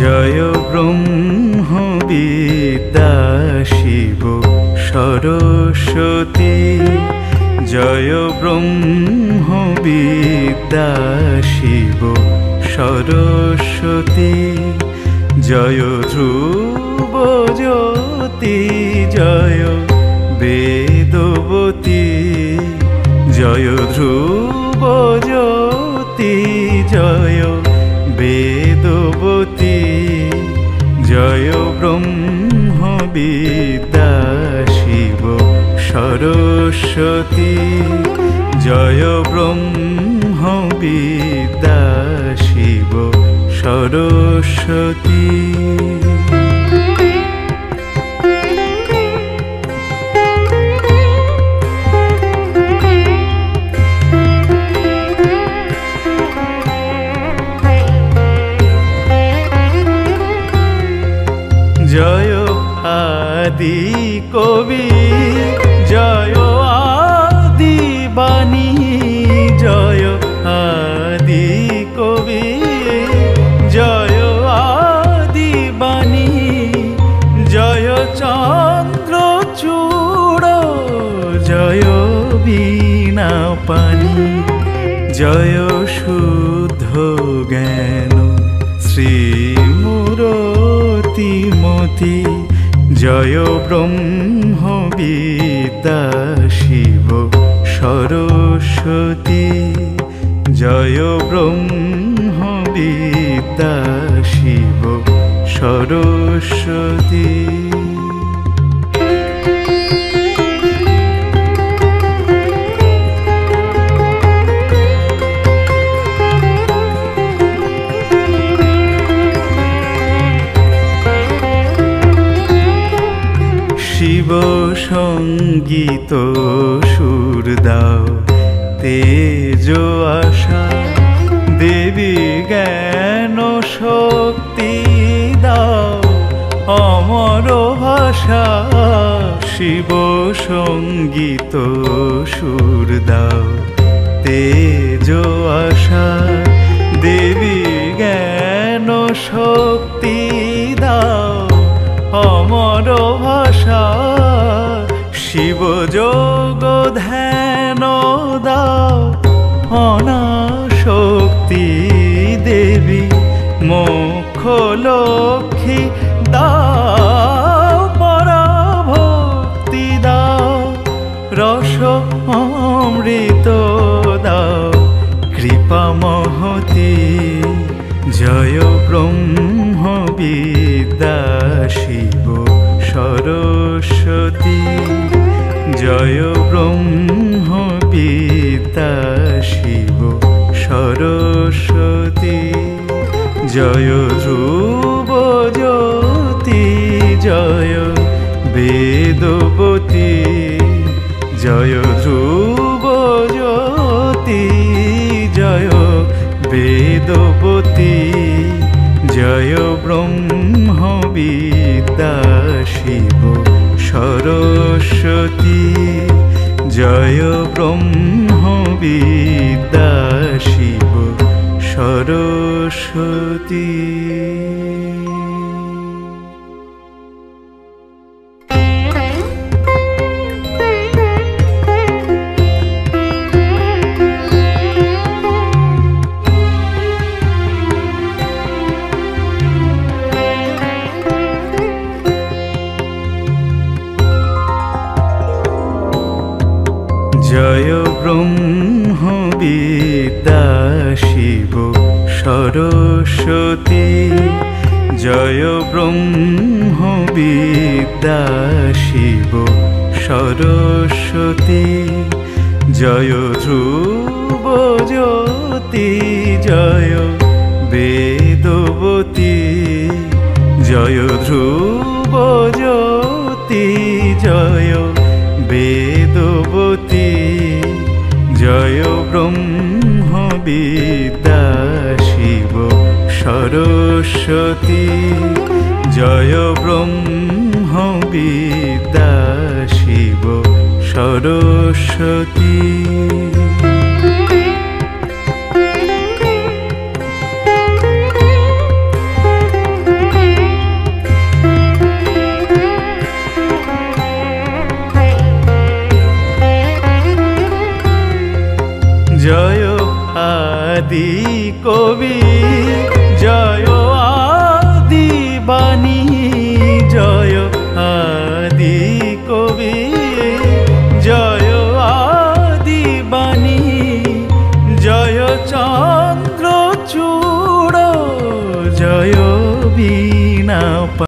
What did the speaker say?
জয় ব্রহ্ম বিদ্যা শিব সরস্বতী, জয় ব্রহ্ম বিদ্যা শিব সরস্বতী, জয় ধ্রুব জ্যোতি, জয় বেদবতী, জয় ধ্রুব জ্যোতি, জয় বেদবতী, জয় ব্রহ্ম বিদ্যা শিব সরস্বতী, জয় ব্রহ্ম বিদ্যা শিব সরস্বতী। জয় আদি কবি, জয় আদি বাণী, জয় আদি কবি, জয় আদি বাণী, জয় চন্দ্রচূড়, জয় বীণা পানি, জয় শুদ্ধ জ্ঞান শ্রীমূরতিমতি, জয় ব্রহ্ম বিদ্যা শিব সরস্বতী, জয় ব্রহ্ম বিদ্যা শিব সরস্বতী। শিব সঙ্গীত সুর দাও, তেজ আশা দেবী জ্ঞান শক্তি দাও, অমর ভাষা। শিব সঙ্গীত সুর দাও, তেজ আশা দেবী জ্ঞান শক্তি দাও, অমর ভাষা। শিব যোগ ধ্যান দাও, অনাশক্তি দেবী মোক্ষ লক্ষ্মী দাও, পরাভক্তি দাও, রস অমৃত দাও, কৃপা মহতী। জয় ব্রহ্ম বিদ্যা শিব সরস্বতী, জয় ব্রহ্ম বিদ্যা শিব সরস্বতী, জয় ধ্রুব জ্যোতি, জয় বেদবতী, জয় ধ্রুব জ্যোতি, জয় বেদবতী, জয় ব্রহ্ম বিদ্যা শিব সরস্বতী, জয় ব্রহ্ম বিদ্যা শিব সরস্বতী। জয় ব্রহ্ম বিদ্যা শিব সরস্বতী, জয় ব্রহ্ম বিদ্যা শিব সরস্বতী, জয় ধ্রুব জ্যোতি, জয় বেদবতী, জয় ধ্রুব জ্যোতি, জয় বেদবতী, জয় ব্রহ্ম বিদ্যা শিব সরস্বতী, জয় ব্রহ্ম বিদ্যা শিব সরস্বতী। আদি কবি